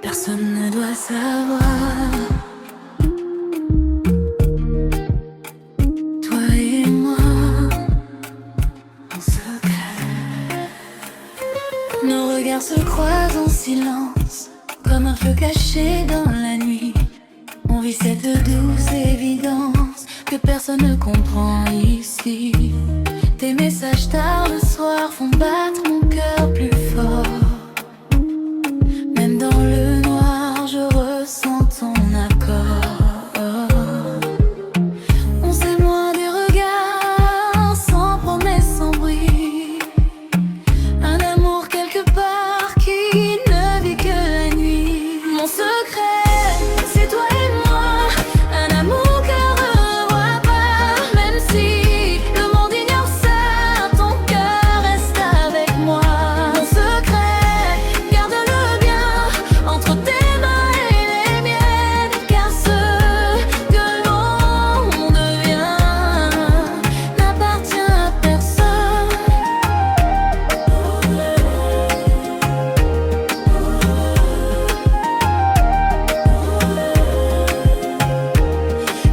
Personne ne doit savoir. Toi et moi, en secret. Nos regards se croisent en silence, comme un feu caché dans la nuit. On vit cette douce évidence que personne ne comprend ici. Tes messages tard le soir font battre mon cœur plus fort. Même dans le noir, je ressens ton accord. On s'aime loin des regards, sans promesse, sans bruit. Un amour quelque part qui ne vit que la nuit. Mon secret, c'est toi et moi. Un amour que ne voit pas. Même si le monde ignore ça, ton cœur reste avec moi. Mon secret, garde-le bien entre tes mains et les miennes. Car ce que l'on devient n'appartient à personne.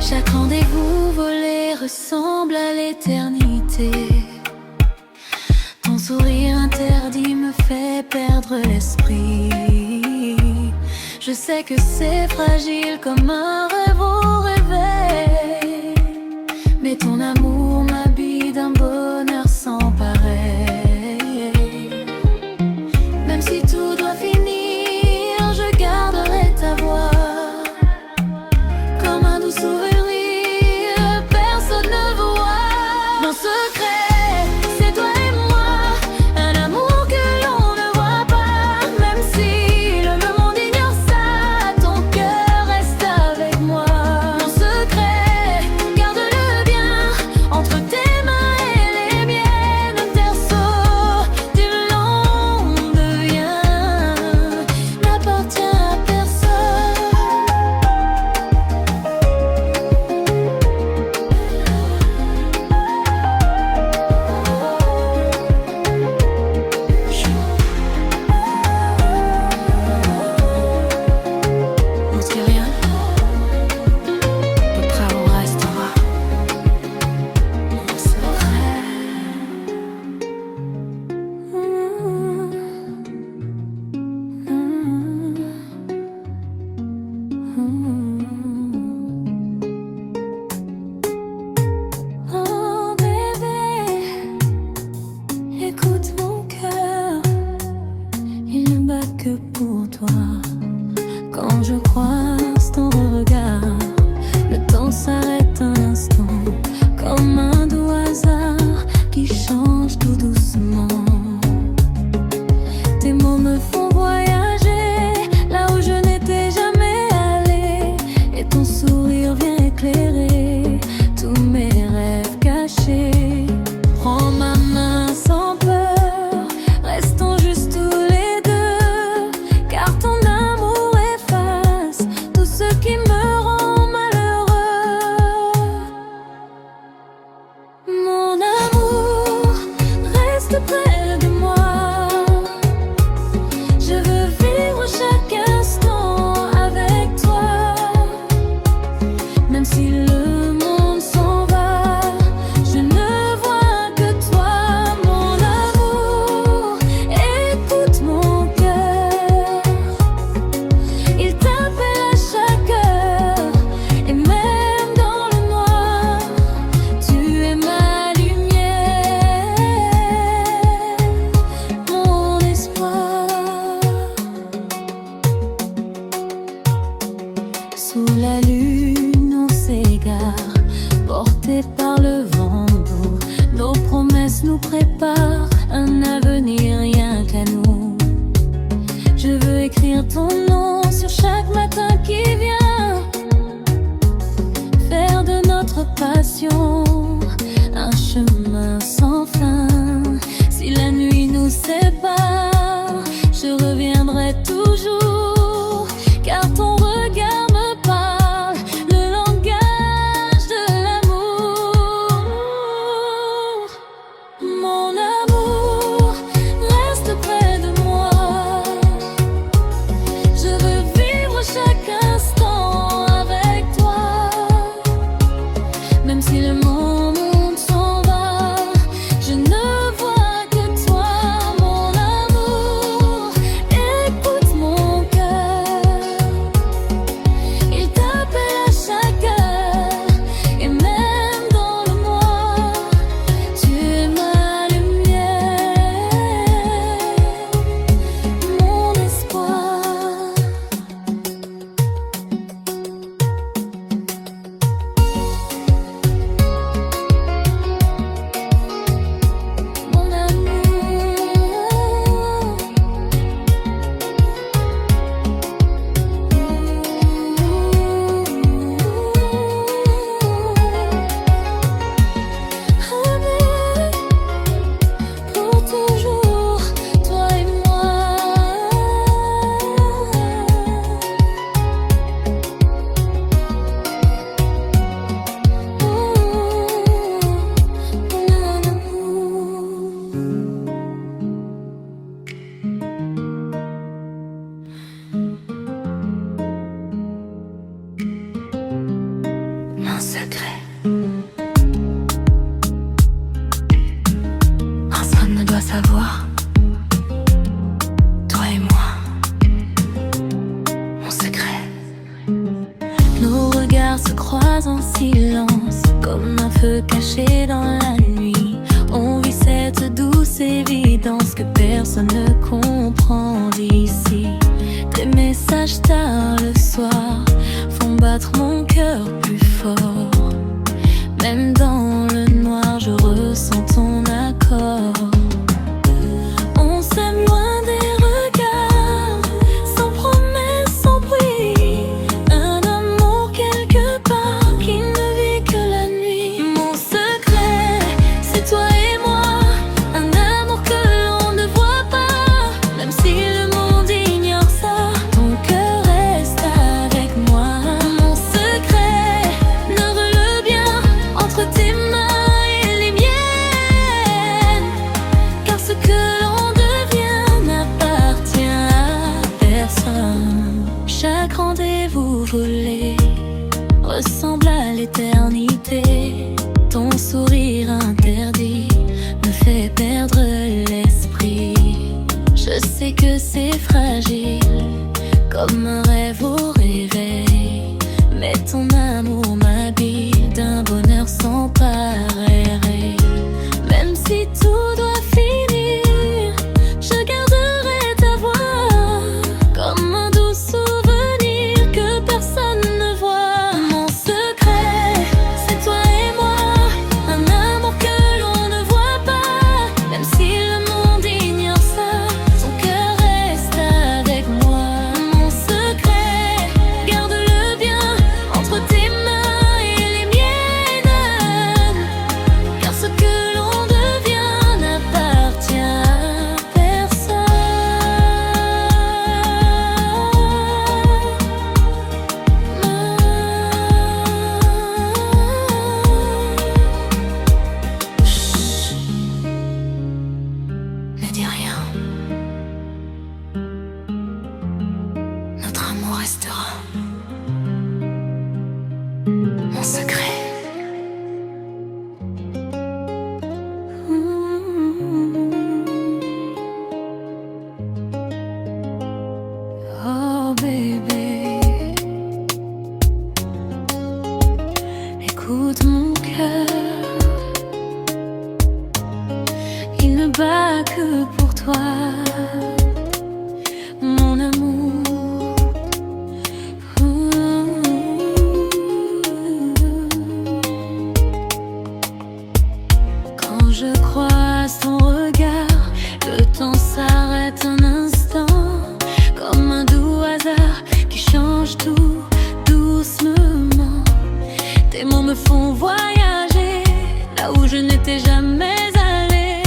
Chaque rendez-vous volé ressemble à l'éternité. Ton sourire interdit me fait perdre l'esprit. Je sais que c'est fragile comme un rêve au réveil, mais ton amour m'habille d'un bonheur sans pareil. Même si tout doit finir, je garderai ta voix comme un doux souvenir, personne ne voit. Mon secret, c'est toi et moi. Un amour que l'on ne voit pas. Même si le monde ignore ça, ton cœur reste avec moi. Mon secret, garde-le bien entre tes mains et les miennes. Un berceau du long devient n'appartient à personne. On ne sait rien, notre amour restera. Mon secret. Oh bébé, écoute mon cœur, il ne bat que pour toi. Quand je croise ton regard, le temps s'arrête un instant, comme un doux hasard qui change tout doucement. Tes mots me font voyager là où je n'étais jamais allée, et ton sourire vient éclairer tous mes rêves cachés. Prends ma main sans peur, restons juste tous les deux, car ton amour efface tout ce qui me rend malheureux. Mon amour, reste près de moi. Je veux vivre chaque instant avec toi. Même si le monde s'en va, je ne vois que toi. Mon amour, écoute mon cœur, il t'appelle à chaque heure, et même dans le noir, tu es ma lumière, mon espoir. Sous la lune, on s'égare, portés par le vent doux. Nos promesses nous préparent un avenir rien qu'à nous. Je veux écrire ton nom sur chaque matin qui vient, faire de notre passion un chemin sans fin. Si la nuit nous sépare, je reviendrai toujours, car ton regard me parle, le langage de l'amour. Même si le monde s'en va, je ne vois que toi, mon amour. Écoute mon cœur, il t'appelle à chaque heure. Et même dans le noir, tu es ma lumière, mon espoir. Mon amour, pour toujours, toi et moi. Mon secret. Personne ne doit savoir. Toi et moi. Mon secret. Nos regards se croisent en silence, comme un feu caché dans la nuit. On vit cette douce évidence que personne ne comprend d'ici. Tes messages tard le soir font battre mon cœur plus fort. Même dans le noir, je ressens ton accord. On s'aime loin des regards, sans promesse, sans bruit. Un amour quelque part qui ne vit que la nuit. Mon secret, c'est toi et moi. Un amour que l'on ne voit pas. Même si le monde ignore ça, ton cœur reste avec moi. Mon secret, garde-le bien entre tes mains et les miennes. Car ce que l'on devient n'appartient à personne. Chaque rendez-vous volé ressemble à l'éternité. Ton sourire interdit me fait perdre l'esprit. Je sais que c'est fragile, comme un rêve au réveil. Mais ton amour m'habille d'un bonheur sans pareil. Même si tout doit finir, je garderai ta voix comme un doux souvenir que personne ne voit. Mon secret, c'est toi et moi. Un amour que l'on ne voit pas. Même si le monde ignore ça, ton cœur reste avec moi. Mon secret, garde-le bien entre tes mains et les miennes. Car ce que l'on devient n'appartient à personne. Chut. Ne dis rien. Notre amour restera mon secret. Oh bébé, écoute mon cœur, il ne bat que pour toi, mon amour. Quand je croise ton regard, le temps s'arrête un instant, comme un doux hasard qui change tout doucement. Tes mots me font voyager là où je n'étais jamais allée,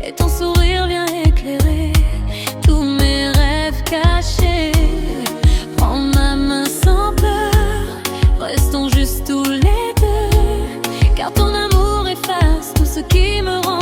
et ton sourire vient éclairer tous mes rêves cachés. Prends ma main sans peur, restons juste tous les deux, car ton amour efface tout ce qui me rend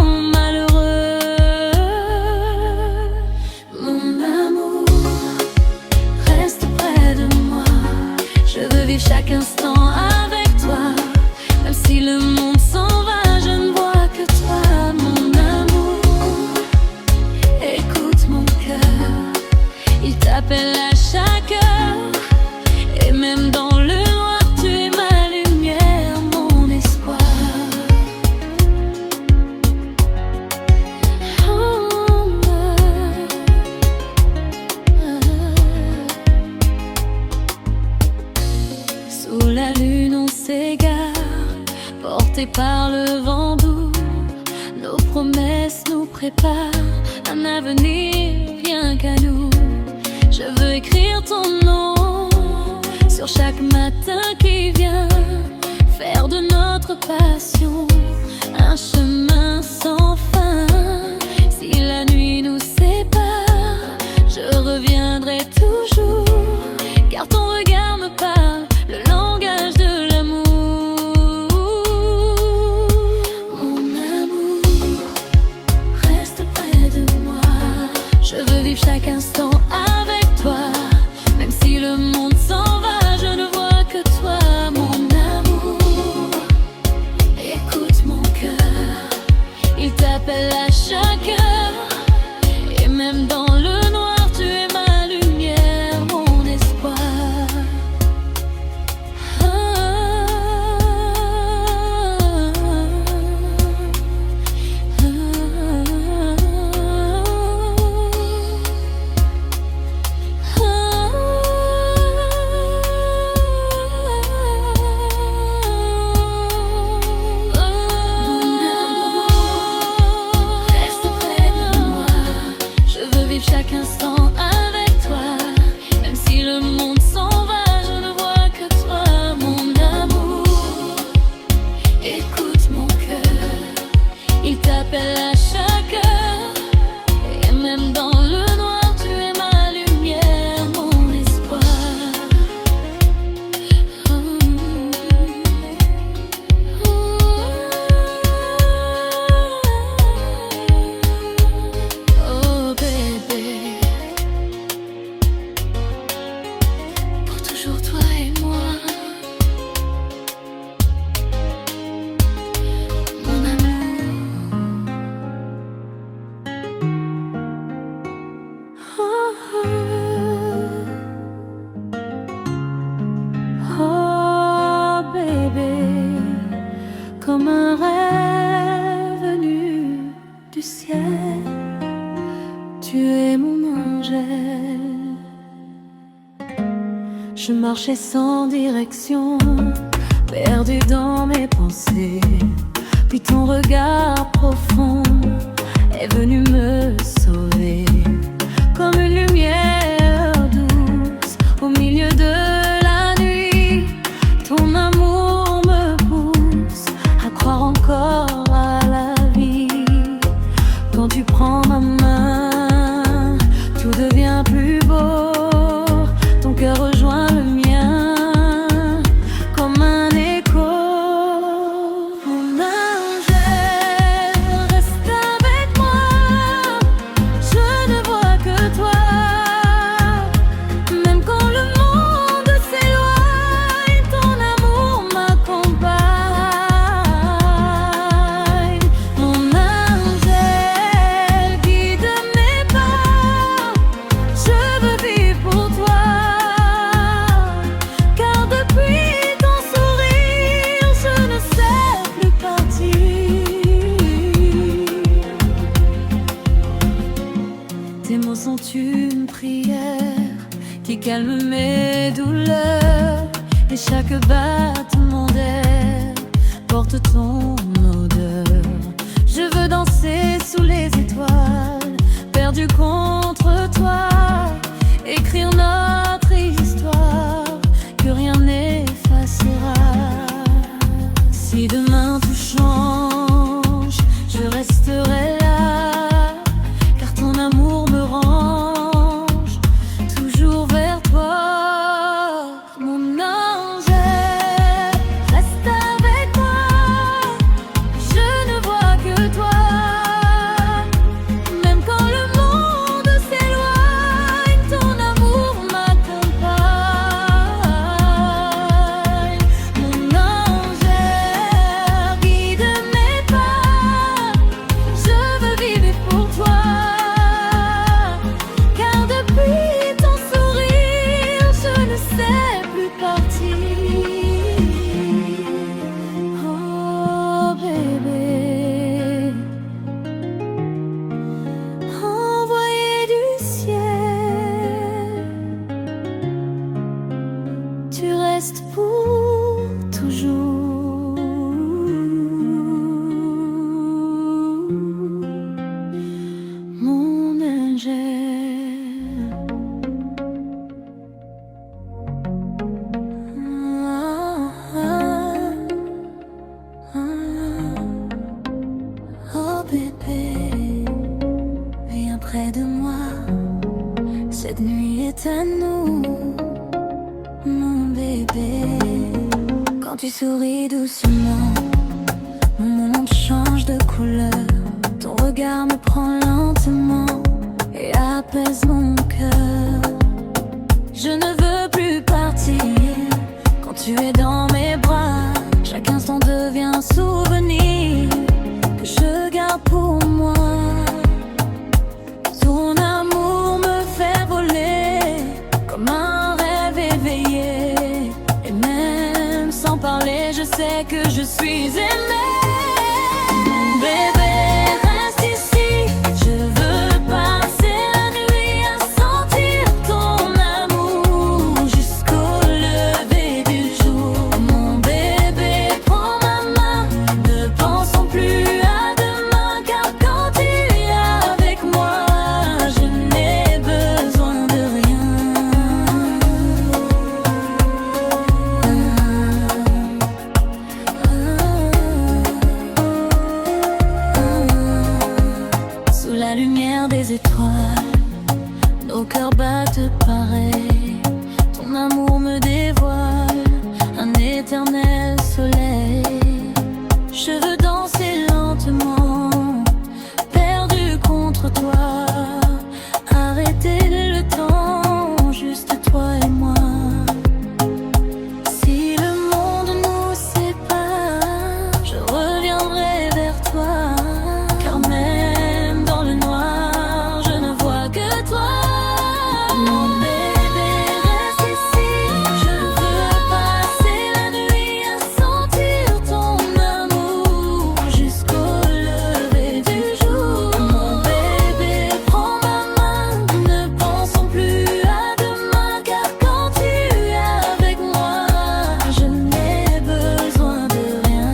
portés par le vent doux. Nos promesses nous préparent un avenir bien qu'à nous. Je veux écrire ton nom sur chaque matin qui vient, faire de notre passion un chemin sans fin. Si la nuit nous sépare, je reviendrai toujours, car ton regard me parle, le langage de l'amour. Mon amour, reste près de moi. Je veux vivre chaque instant avec toi. Même si le monde s'en va, je ne vois que toi. Mon amour, écoute mon cœur, il t'appelle à chaque heure. Et même dans le noir, tu es ma lumière, mon espoir. Chaque instant avec toi, même si le monde s'en va, je ne vois que toi. Mon amour, écoute mon cœur, il t'appelle à chaque heure. Et même dans le noir, tu es ma lumière, mon espoir. Oh bébé, pour toujours toi et moi. Mon amour. Oh bébé, comme un rêve venu du ciel, tu es mon angèle. Je marchais sans direction, perdu dans mes pensées. Puis ton regard profond est venu me sauver, comme une lumière douce au milieu de la nuit. Ton amour me pousse à croire encore à la vie. Quand tu prends ma main, tout devient plus beau. Ton cœur rejoint le mien comme un écho. Mon angèle, reste avec moi. Je ne vois que toi. Même quand le monde s'éloigne, ton amour m'accompagne. Mon angèle, guide mes pas. Je veux vivre pour toi, car depuis ton sourire, je ne sais plus partir. Tes mots sont une prière qui calme mes douleurs, et chaque battement d'air porte ton odeur. Je veux danser sous les étoiles, perdu contre toi, écrire notre histoire que rien n'effacera. Si demain tout change, je resterai là, car ton amour me range toujours vers toi. Mon angèle, reste avec moi. Je ne vois que toi. Même quand le monde s'éloigne, ton amour m'accompagne. Mon angèle, guide mes Cette nuit est à nous, mon bébé. Quand tu souris doucement, mon monde change de couleur. Ton regard me prend lentement et apaise mon cœur. Je ne veux plus partir quand tu es dans mes bras. Chaque instant devient un souvenir que je garde pour moi. Ton amour me fait voler comme un rêve éveillé. Et même sans parler, je sais que je suis aimée. Mon bébé, reste ici. Je veux passer la nuit à sentir ton amour jusqu'au lever du jour. Mon bébé, prends ma main, ne pensons plus à demain, car quand tu es avec moi, je n'ai besoin de rien. Sous la lumière des étoiles, nos cœurs battent pareil. Ton amour me dévoile un éternel soleil. Je veux danser lentement, perdu contre toi. Arrêter le temps, juste toi et moi. Si le monde nous sépare, je reviendrai vers toi. Car même dans le noir, je ne vois que toi. Mon bébé, reste ici. Je veux passer la nuit à sentir ton amour jusqu'au lever du jour. Mon bébé, prends ma main, ne pensons plus à demain, car quand tu es avec moi, je n'ai besoin de rien.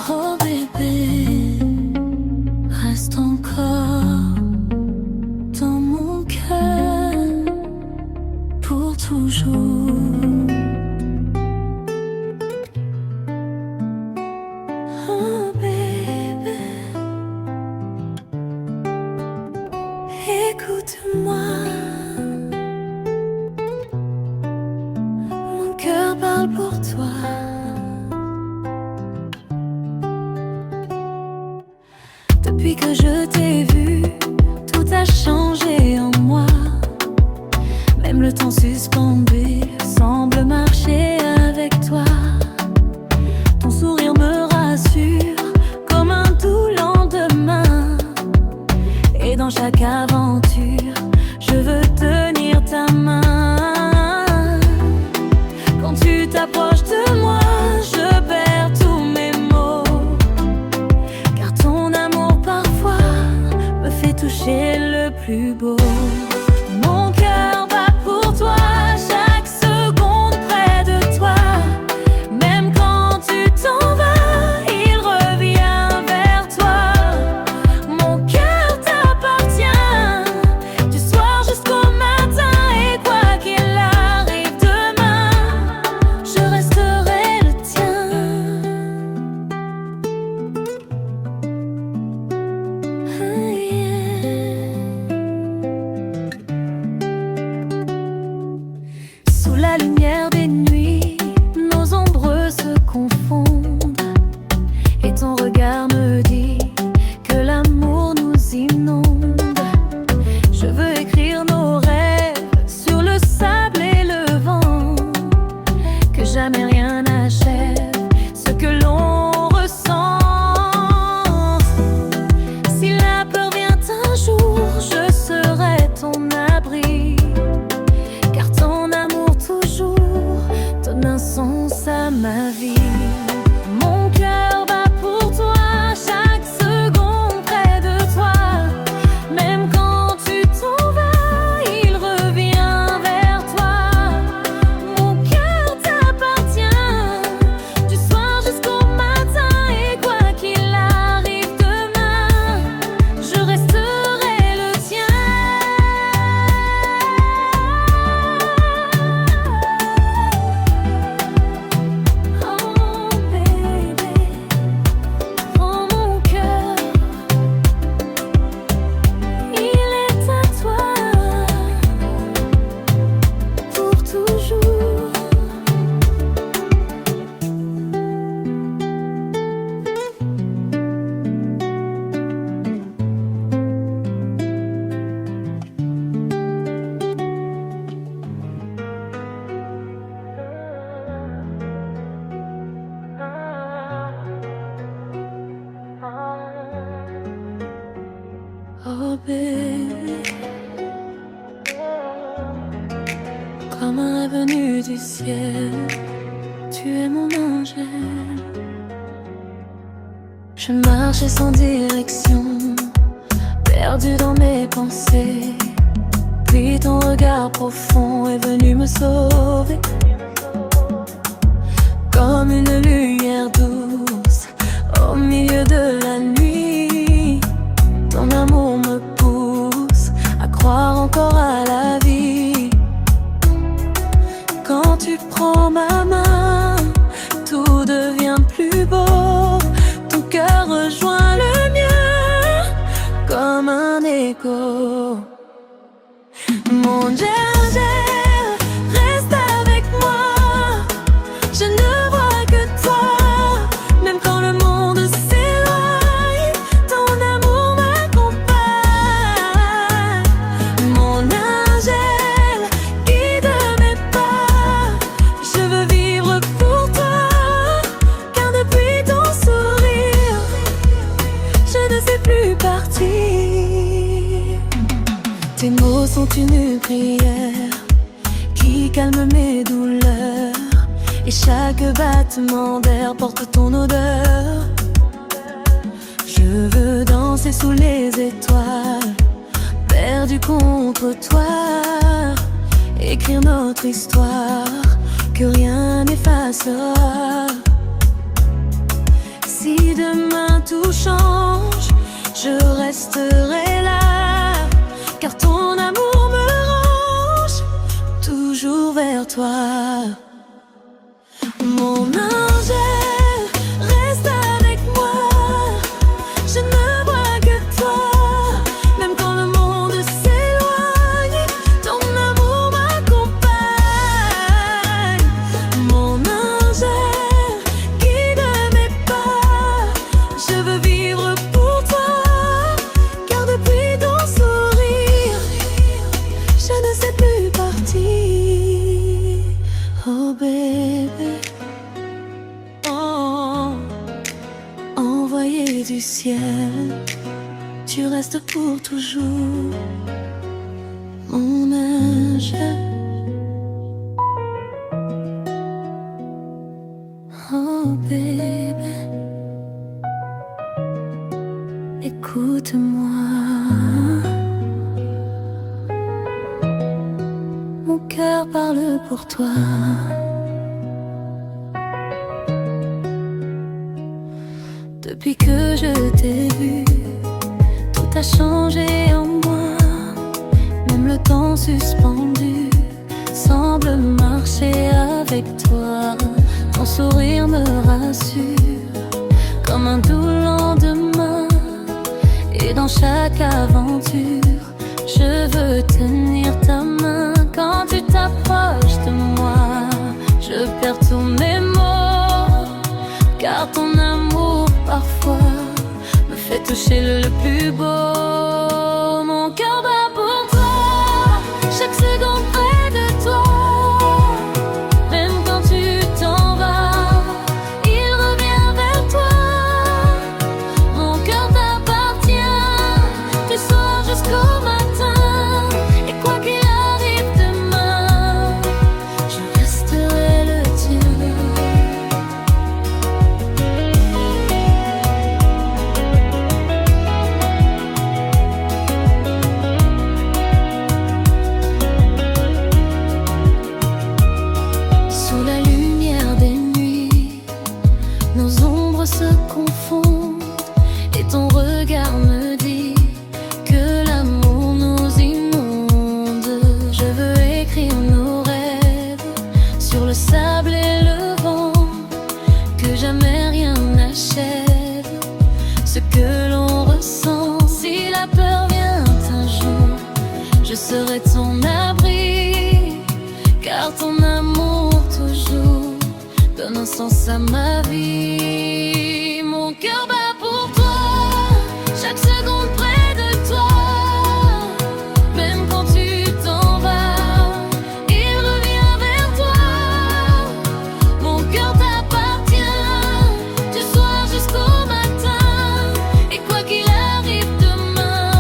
Oh bébé, reste encore dans mon cœur pour toujours. Oh bébé, écoute-moi. Mon cœur parle pour toi. Depuis que je t'ai vu, tout a changé en moi. Même le temps suspendu semble marcher avec toi. Ton sourire me rassure comme un doux lendemain. Et dans chaque aventure, je veux tenir ta main. Quand tu t'approches de moi, je perds tous mes mots. Car ton amour parfois me fait toucher le plus beau. Mon cœur bat pour toi, chaque seconde près de toi. Même quand tu t'en vas, il revient vers toi. Mon cœur t'appartient, du soir jusqu'au matin. Et quoi qu'il arrive demain, je resterai le tien. Ah, yeah. baby. Comme un rêve venu du ciel, tu es mon angèle. Je marchais sans direction, perdu dans mes pensées. Puis ton regard profond est venu me sauver. Comme une lumière douce au milieu de la nuit. Ton amour me pousse à croire encore à la vie. Quand tu prends ma main, tout devient plus beau. Ton cœur rejoint le mien comme un écho. Mon gel, reste avec moi. Je ne vois que toi, même quand le monde s'éloigne. Ton amour m'accompagne. Mon angel, guide mes pas. Je veux vivre pour toi, car depuis ton sourire, je ne sais plus partir. Tes mots sont une prière qui calme mes douleurs, et chaque battement d'air porte ton odeur. Je veux danser sous les étoiles, perdu contre toi, écrire notre histoire que rien n'effacera. Si demain tout change, je resterai là, car ton amour me range toujours vers toi. Mon angel, reste avec moi. Je ne vois que toi, même quand le monde s'éloigne. Ton amour m'accompagne. Mon angel, guide mes pas. Je veux vivre pour toi, car depuis ton sourire, je ne sais plus partir. Oh bébé, oh, envoyé du ciel, tu restes pour toujours, mon ange. Oh bébé, écoute-moi. Mon cœur parle pour toi. Depuis que je t'ai vu, tout a changé en moi. Même le temps suspendu semble marcher avec toi. Ton sourire me rassure comme un doux lendemain. Et dans chaque aventure, je veux tenir ta main. Quand tu t'approches de moi, je perds tous mes mots, car ton amour parfois me fait toucher le plus beau. Mon cœur bat pour toi, chaque seconde près de toi. Même quand tu t'en vas, il revient vers toi. Mon cœur t'appartient du soir jusqu'au matin. Et quoi qu'il arrive demain, je resterai le tien. Sous la lumière des nuits, nos ombres se confondent, et ton regard me dit que l'amour nous inonde. Je veux écrire nos rêves sur le sable et le vent, que jamais rien n'achève ce que l'on ressent. Si la peur vient un jour, je serai ton abri, car ton amour toujours donne un sens à ma vie. Mon cœur bat pour toi, chaque seconde près de toi. Même quand tu t'en vas, il revient vers toi. Mon cœur t'appartient du soir jusqu'au matin. Et quoi qu'il arrive demain,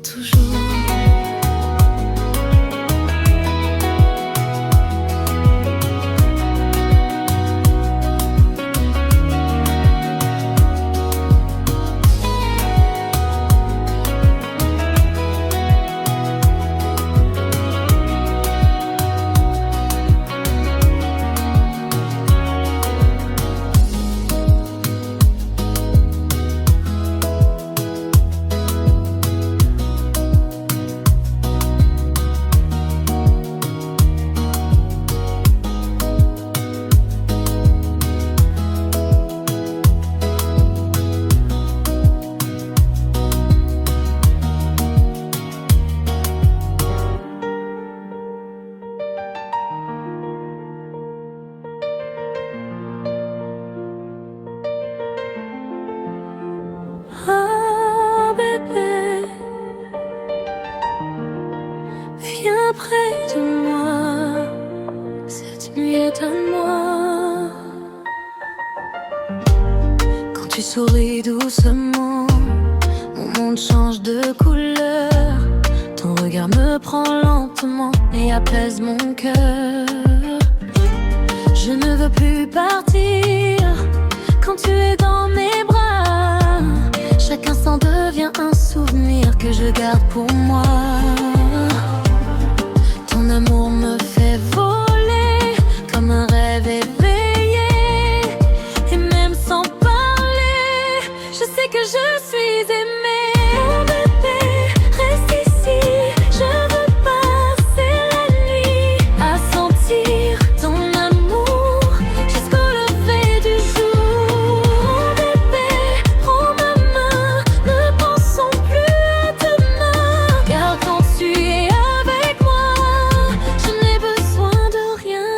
toujours. Oh bébé, viens près de moi, cette nuit étonne-moi. Quand tu souris doucement, mon monde change de couleur. Ton regard me prend lentement et apaise mon cœur. Je ne veux plus partir quand tu es dans mes bras. Chaque instant devient un souvenir que je garde pour moi. Ton amour me fait voler comme un rêve éveillé. Et même sans parler, je sais que je suis aimée. Mon bébé, reste ici, je veux passer la nuit à sentir ton amour jusqu'au lever du jour. Mon bébé, prends ma main, ne pensons plus à demain. Car quand tu es avec moi, je n'ai besoin de rien.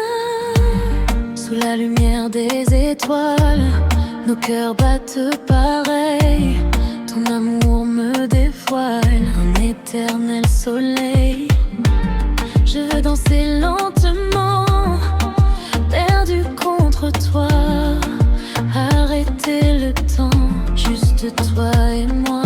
Sous la lumière des étoiles, nos cœurs battent pareil. Ton amour me dévoile un éternel soleil. Je veux danser lentement, perdu contre toi. Arrêter le temps, juste toi et moi.